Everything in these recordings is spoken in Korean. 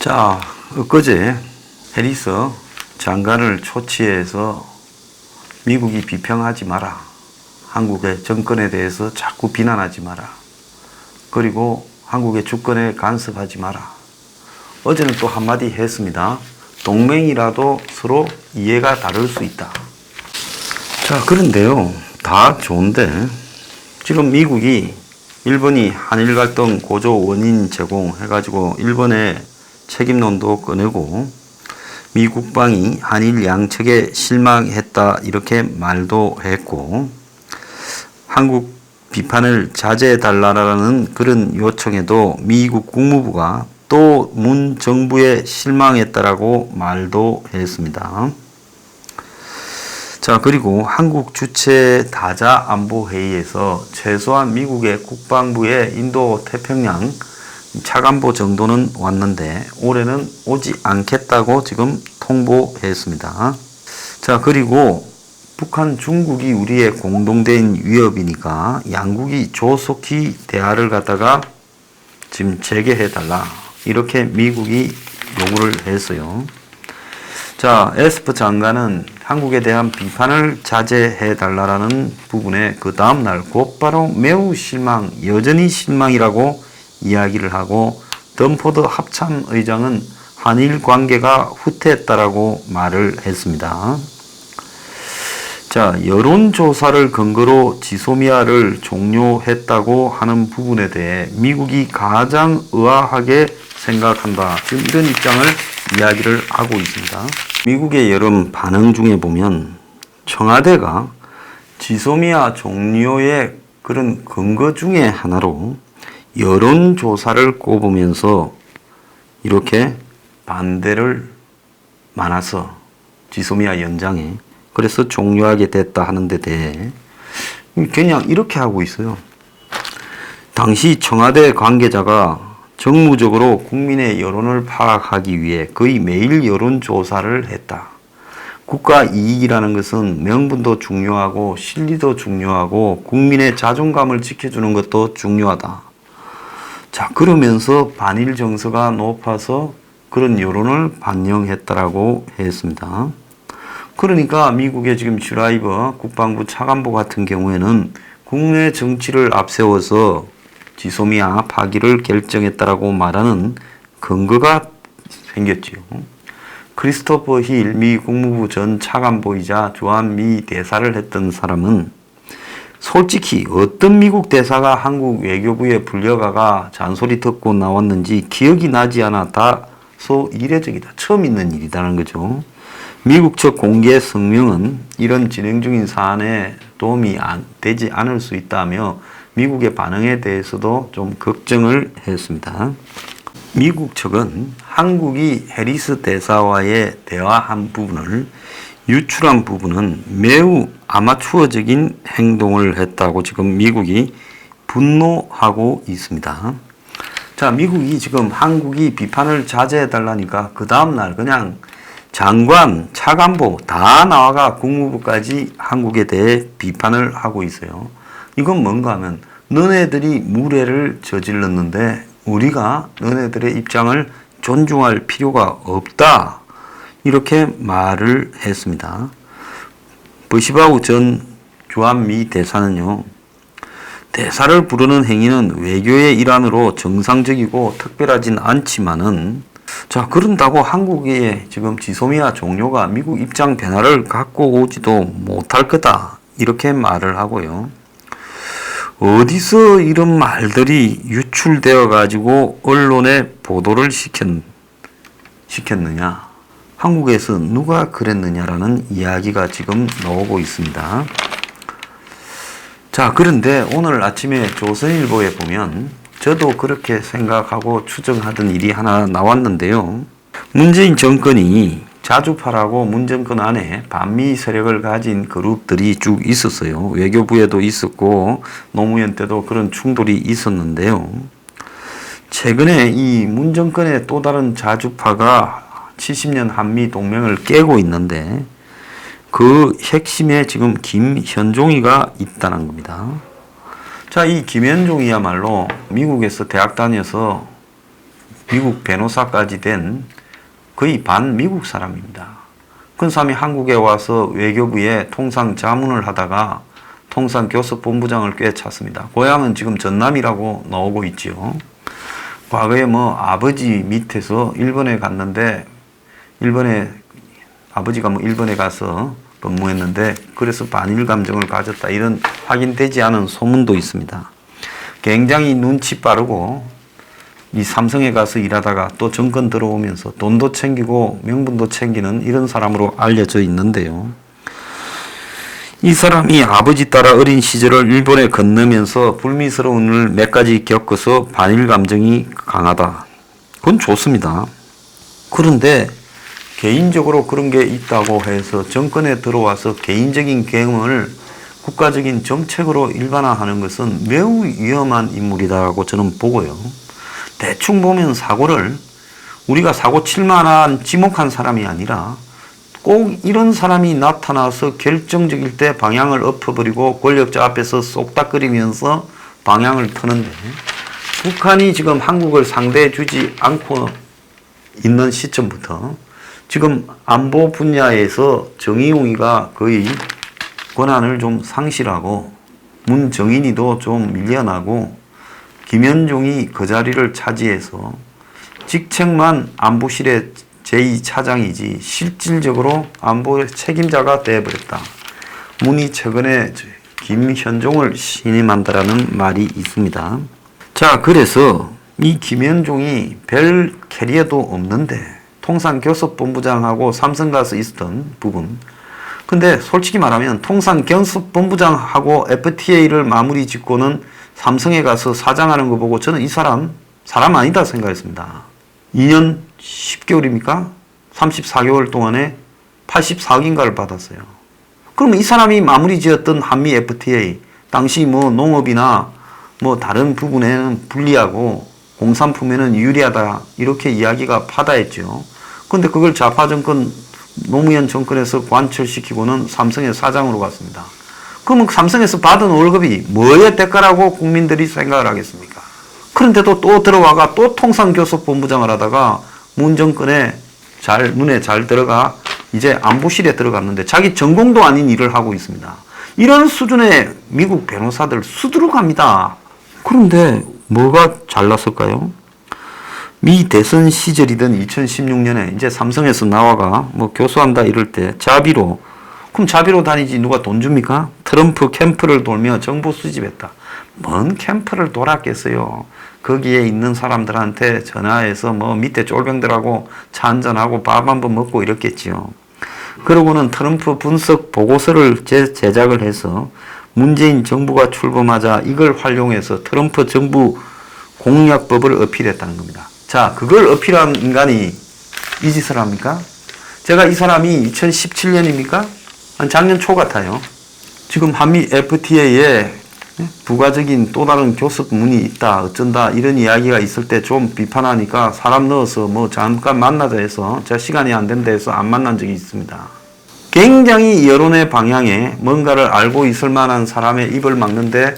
자, 엊그제 해리스 장관을 초치해서 미국이 비평하지 마라. 한국의 정권에 대해서 자꾸 비난하지 마라. 그리고 한국의 주권에 간섭하지 마라. 어제는 또 한마디 했습니다. 동맹이라도 서로 이해가 다를 수 있다. 자, 그런데요. 다 좋은데 지금 미국이 일본이 한일 갈등 고조 원인 제공해가지고 일본의 책임론도 꺼내고 미 국방이 한일 양측에 실망했다 이렇게 말도 했고 한국 비판을 자제해달라는 그런 요청에도 미국 국무부가 또 문 정부에 실망했다라고 말도 했습니다. 자, 그리고 한국 주최 다자 안보 회의에서 최소한 미국의 국방부의 인도 태평양 차관보 정도는 왔는데 올해는 오지 않겠다고 지금 통보했습니다. 자, 그리고 북한, 중국이 우리의 공동된 위협이니까 양국이 조속히 대화를 갖다가 지금 재개해달라 이렇게 미국이 요구를 했어요. 자, 에스퍼 장관은 한국에 대한 비판을 자제해달라는 부분에 그 다음날 곧바로 매우 실망, 여전히 실망이라고 이야기를 하고 덤포드 합참의장은 한일 관계가 후퇴했다라고 말을 했습니다. 자, 여론조사를 근거로 지소미아를 종료했다고 하는 부분에 대해 미국이 가장 의아하게 생각한다. 지금 이런 입장을 이야기를 하고 있습니다. 미국의 여론 반응 중에 보면 청와대가 지소미아 종료의 그런 근거 중에 하나로 여론조사를 꼽으면서 이렇게 반대를 많아서 지소미아 연장에 그래서 종료하게 됐다 하는 데 대해 그냥 이렇게 하고 있어요. 당시 청와대 관계자가 정무적으로 국민의 여론을 파악하기 위해 거의 매일 여론조사를 했다. 국가 이익이라는 것은 명분도 중요하고 실리도 중요하고 국민의 자존감을 지켜주는 것도 중요하다. 자, 그러면서 반일 정서가 높아서 그런 여론을 반영했다라고 했습니다. 그러니까 미국의 지금 슈라이버 국방부 차관보 같은 경우에는 국내 정치를 앞세워서 지소미아 파기를 결정했다라고 말하는 근거가 생겼지요. 크리스토퍼 힐 미 국무부 전 차관보이자 주한 미 대사를 했던 사람은 솔직히 어떤 미국 대사가 한국 외교부에 불려가가 잔소리 듣고 나왔는지 기억이 나지 않아 다소 이례적이다. 처음 있는 일이라는 거죠. 미국 측 공개 성명은 이런 진행 중인 사안에 도움이 되지 않을 수 있다며 미국의 반응에 대해서도 좀 걱정을 했습니다. 미국 측은 한국이 해리스 대사와의 대화한 부분을 유출한 부분은 매우 아마추어적인 행동을 했다고 지금 미국이 분노하고 있습니다. 자, 미국이 지금 한국이 비판을 자제해달라니까 그 다음날 그냥 장관, 차관보 다 나와가 국무부까지 한국에 대해 비판을 하고 있어요. 이건 뭔가 하면 너네들이 무례를 저질렀는데 우리가 너네들의 입장을 존중할 필요가 없다. 이렇게 말을 했습니다. 버시바우 전 주한미 대사는요. 대사를 부르는 행위는 외교의 일환으로 정상적이고 특별하진 않지만은 자, 그런다고 한국의 지금 지소미아 종료가 미국 입장 변화를 갖고 오지도 못할 거다. 이렇게 말을 하고요. 어디서 이런 말들이 유출되어 가지고 언론에 보도를 시켰느냐. 한국에서 누가 그랬느냐라는 이야기가 지금 나오고 있습니다. 자, 그런데 오늘 아침에 조선일보에 보면 저도 그렇게 생각하고 추정하던 일이 하나 나왔는데요. 문재인 정권이 자주파라고 문 정권 안에 반미 세력을 가진 그룹들이 쭉 있었어요. 외교부에도 있었고 노무현 때도 그런 충돌이 있었는데요. 최근에 이 문 정권의 또 다른 자주파가 70년 한미 동맹을 깨고 있는데 그 핵심에 지금 김현종이가 있다는 겁니다. 자, 이 김현종이야말로 미국에서 대학 다녀서 미국 변호사까지 된 거의 반미국 사람입니다. 그 사람이 한국에 와서 외교부에 통상 자문을 하다가 통상 교섭본부장을 꿰찼습니다. 고향은 지금 전남이라고 나오고 있지요. 과거에 뭐 아버지 밑에서 일본에 갔는데 아버지가 뭐 일본에 가서 근무했는데 그래서 반일 감정을 가졌다, 이런 확인되지 않은 소문도 있습니다. 굉장히 눈치 빠르고 이 삼성에 가서 일하다가 또 정권 들어오면서 돈도 챙기고 명분도 챙기는 이런 사람으로 알려져 있는데요. 이 사람이 아버지 따라 어린 시절을 일본에 건너면서 불미스러운 일 몇 가지 겪어서 반일 감정이 강하다. 그건 좋습니다. 그런데 개인적으로 그런 게 있다고 해서 정권에 들어와서 개인적인 경험을 국가적인 정책으로 일반화하는 것은 매우 위험한 인물이다라고 저는 보고요. 대충 보면 사고를 우리가 사고 칠만한 지목한 사람이 아니라 꼭 이런 사람이 나타나서 결정적일 때 방향을 엎어버리고 권력자 앞에서 쏙닥거리면서 방향을 터는데, 북한이 지금 한국을 상대해 주지 않고 있는 시점부터 지금 안보 분야에서 정의용이가 거의 권한을 좀 상실하고 문정인이도 좀 밀려나고 김현종이 그 자리를 차지해서 직책만 안보실의 제2차장이지 실질적으로 안보 책임자가 되어버렸다. 문이 최근에 김현종을 신임한다라는 말이 있습니다. 자, 그래서 이 김현종이 별 캐리어도 없는데 통상교섭본부장하고 삼성 가서 있었던 부분, 근데 솔직히 말하면 통상교섭본부장하고 FTA를 마무리 짓고는 삼성에 가서 사장하는 거 보고 저는 이 사람 아니다 생각했습니다. 2년 10개월입니까? 34개월 동안에 84억인가를 받았어요. 그러면 이 사람이 마무리 지었던 한미 FTA, 당시 뭐 농업이나 뭐 다른 부분에는 불리하고 공산품에는 유리하다, 이렇게 이야기가 파다했죠. 그런데 그걸 좌파 정권, 노무현 정권에서 관철시키고는 삼성의 사장으로 갔습니다. 그러면 삼성에서 받은 월급이 뭐의 대가라고 국민들이 생각을 하겠습니까? 그런데도 또 들어와가 또 통상교섭본부장을 하다가 문 정권에 눈에 잘 들어가 이제 안보실에 들어갔는데 자기 전공도 아닌 일을 하고 있습니다. 이런 수준의 미국 변호사들 수두룩합니다. 그런데 뭐가 잘났을까요? 미 대선 시절이던 2016년에 이제 삼성에서 나와가 뭐 교수한다 이럴 때 자비로, 그럼 자비로 다니지 누가 돈 줍니까? 트럼프 캠프를 돌며 정보 수집했다. 뭔 캠프를 돌았겠어요. 거기에 있는 사람들한테 전화해서 뭐 밑에 쫄병들하고 차 한잔하고 밥 한번 먹고 이랬겠지요. 그러고는 트럼프 분석 보고서를 제작을 해서 문재인 정부가 출범하자 이걸 활용해서 트럼프 정부 공약법을 어필했다는 겁니다. 자, 그걸 어필한 인간이 이 짓을 합니까? 제가 이 사람이 2017년입니까? 한 작년 초 같아요. 지금 한미 FTA에 부가적인 또 다른 교섭문이 있다, 어쩐다, 이런 이야기가 있을 때 좀 비판하니까 사람 넣어서 뭐 잠깐 만나자 해서 제가 시간이 안 된다 해서 안 만난 적이 있습니다. 굉장히 여론의 방향에 뭔가를 알고 있을 만한 사람의 입을 막는데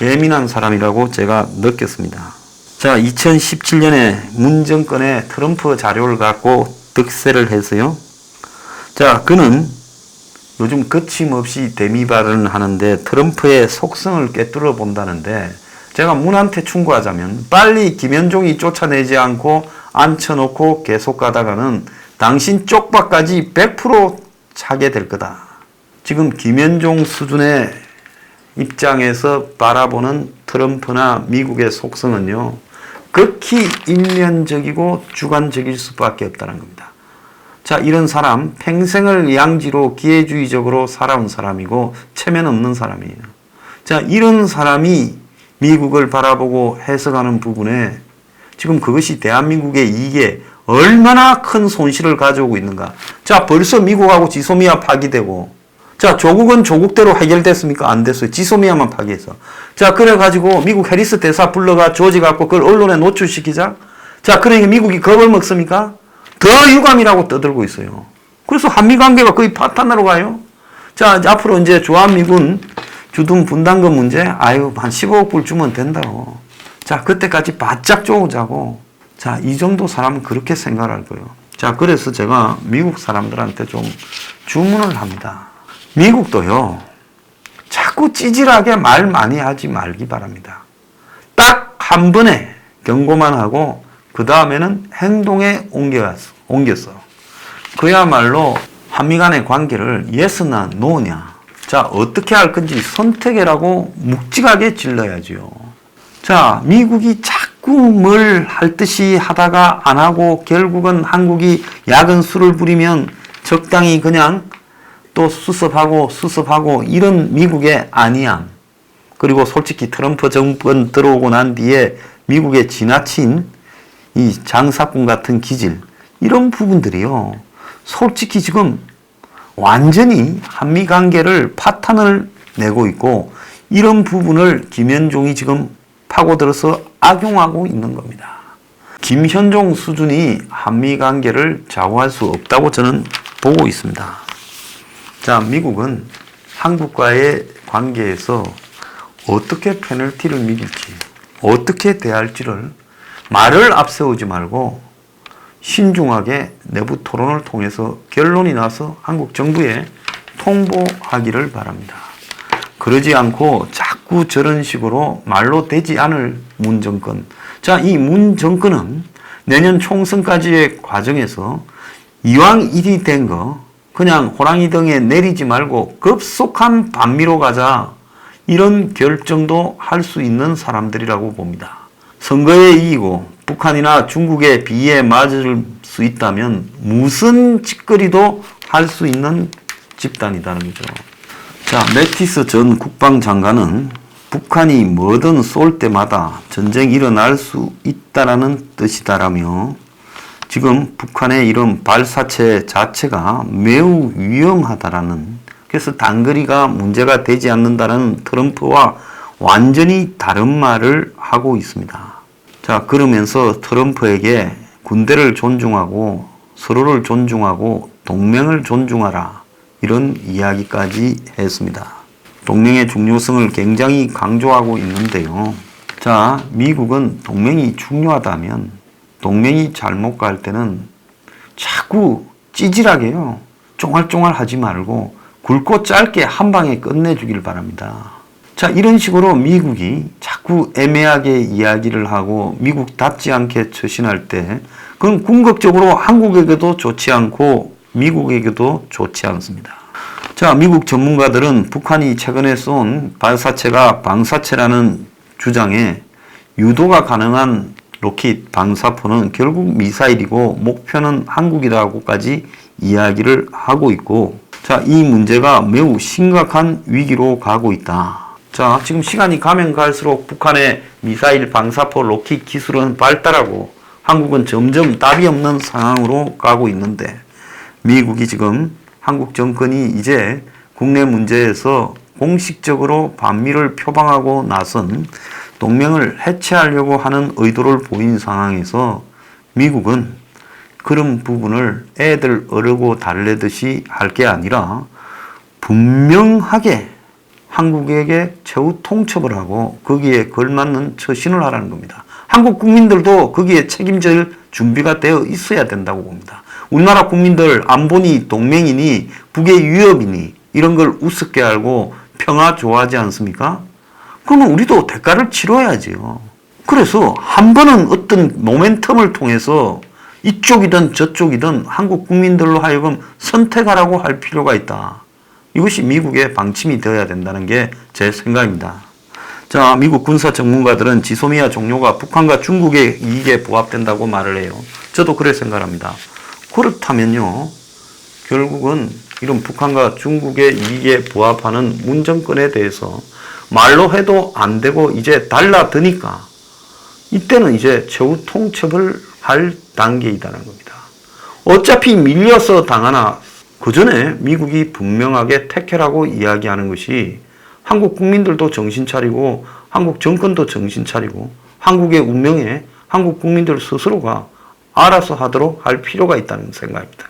예민한 사람이라고 제가 느꼈습니다. 자, 2017년에 문 정권의 트럼프 자료를 갖고 득세를 해서요. 자, 그는 요즘 거침없이 대미 발언을 하는데 트럼프의 속성을 꿰뚫어 본다는데, 제가 문한테 충고하자면 빨리 김현종이 쫓아내지 않고 앉혀놓고 계속 가다가는 당신 쪽박까지 100% 차게 될 거다. 지금 김현종 수준의 입장에서 바라보는 트럼프나 미국의 속성은요, 극히 일면적이고 주관적일 수밖에 없다는 겁니다. 자, 이런 사람 평생을 양지로 기회주의적으로 살아온 사람이고 체면 없는 사람이에요. 자, 이런 사람이 미국을 바라보고 해석하는 부분에 지금 그것이 대한민국의 이익에 얼마나 큰 손실을 가져오고 있는가. 자, 벌써 미국하고 지소미아 파기되고, 자, 조국은 조국대로 해결됐습니까? 안 됐어요. 지소미아만 파기해서. 자, 그래가지고 미국 해리스 대사 불러가 조지갖고 그걸 언론에 노출시키자. 자, 그러니까 미국이 겁을 먹습니까? 더 유감이라고 떠들고 있어요. 그래서 한미 관계가 거의 파탄나로 가요. 자, 앞으로 이제 주한미군 주둔 분담금 문제, 아유, 한 15억 불 주면 된다고. 자, 그때까지 바짝 쪼우자고. 자, 이 정도 사람은 그렇게 생각할 거예요. 자, 그래서 제가 미국 사람들한테 좀 주문을 합니다. 미국도요, 자꾸 찌질하게 말 많이 하지 말기 바랍니다. 딱 한 번에 경고만 하고 그 다음에는 행동에 옮겼어. 그야말로 한미 간의 관계를 예스나 노냐. 자, 어떻게 할 건지 선택해라고 묵직하게 질러야지요. 자, 미국이 자꾸 뭘 할 듯이 하다가 안 하고 결국은 한국이 야근 수를 부리면 적당히 그냥 또 수습하고 이런 미국의 안이함. 그리고 솔직히 트럼프 정권 들어오고 난 뒤에 미국의 지나친 이 장사꾼 같은 기질, 이런 부분들이요, 솔직히 지금 완전히 한미 관계를 파탄을 내고 있고, 이런 부분을 김현종이 지금 파고들어서 악용하고 있는 겁니다. 김현종 수준이 한미 관계를 좌우할 수 없다고 저는 보고 있습니다. 자, 미국은 한국과의 관계에서 어떻게 페널티를 매길지, 어떻게 대할지를 말을 앞세우지 말고 신중하게 내부 토론을 통해서 결론이 나서 한국 정부에 통보하기를 바랍니다. 그러지 않고 자꾸 저런 식으로 말로 되지 않을 문 정권. 자, 이 문 정권은 내년 총선까지의 과정에서 이왕 일이 된 거 그냥 호랑이 등에 내리지 말고 급속한 반미로 가자, 이런 결정도 할 수 있는 사람들이라고 봅니다. 선거에 이기고 북한이나 중국의 비에 맞을 수 있다면 무슨 짓거리도 할 수 있는 집단이라는 거죠. 자, 매티스 전 국방장관은 북한이 뭐든 쏠 때마다 전쟁이 일어날 수 있다라는 뜻이다라며, 지금 북한의 이런 발사체 자체가 매우 위험하다라는, 그래서 단거리가 문제가 되지 않는다는 트럼프와 완전히 다른 말을 하고 있습니다. 자, 그러면서 트럼프에게 군대를 존중하고 서로를 존중하고 동맹을 존중하라, 이런 이야기까지 했습니다. 동맹의 중요성을 굉장히 강조하고 있는데요. 자, 미국은 동맹이 중요하다면 동맹이 잘못 갈 때는 자꾸 찌질하게요, 쫑알쫑알 하지 말고 굵고 짧게 한 방에 끝내주길 바랍니다. 자, 이런 식으로 미국이 자꾸 애매하게 이야기를 하고 미국답지 않게 처신할 때, 그건 궁극적으로 한국에게도 좋지 않고 미국에게도 좋지 않습니다. 자, 미국 전문가들은 북한이 최근에 쏜 발사체가 방사체라는 주장에 유도가 가능한 로켓 방사포는 결국 미사일이고 목표는 한국이라고까지 이야기를 하고 있고, 자, 이 문제가 매우 심각한 위기로 가고 있다. 자, 지금 시간이 가면 갈수록 북한의 미사일 방사포 로켓 기술은 발달하고 한국은 점점 답이 없는 상황으로 가고 있는데, 미국이 지금 한국 정권이 이제 국내 문제에서 공식적으로 반미를 표방하고 나선 동맹을 해체하려고 하는 의도를 보인 상황에서 미국은 그런 부분을 애들 어르고 달래듯이 할 게 아니라 분명하게 한국에게 최후 통첩을 하고 거기에 걸맞는 처신을 하라는 겁니다. 한국 국민들도 거기에 책임질 준비가 되어 있어야 된다고 봅니다. 우리나라 국민들 안보니 동맹이니 북의 위협이니 이런 걸 우습게 알고 평화 좋아하지 않습니까? 그러면 우리도 대가를 치러야지요. 그래서 한 번은 어떤 모멘텀을 통해서 이쪽이든 저쪽이든 한국 국민들로 하여금 선택하라고 할 필요가 있다. 이것이 미국의 방침이 되어야 된다는 게 제 생각입니다. 자, 미국 군사 전문가들은 지소미아 종료가 북한과 중국의 이익에 부합된다고 말을 해요. 저도 그래 생각합니다. 그렇다면요, 결국은 이런 북한과 중국의 이익에 부합하는 문 정권에 대해서 말로 해도 안 되고 이제 달라드니까 이때는 이제 최후 통첩을 할 단계이다는 겁니다. 어차피 밀려서 당하나 그 전에 미국이 분명하게 택해라고 이야기하는 것이 한국 국민들도 정신 차리고 한국 정권도 정신 차리고 한국의 운명에 한국 국민들 스스로가 알아서 하도록 할 필요가 있다는 생각입니다.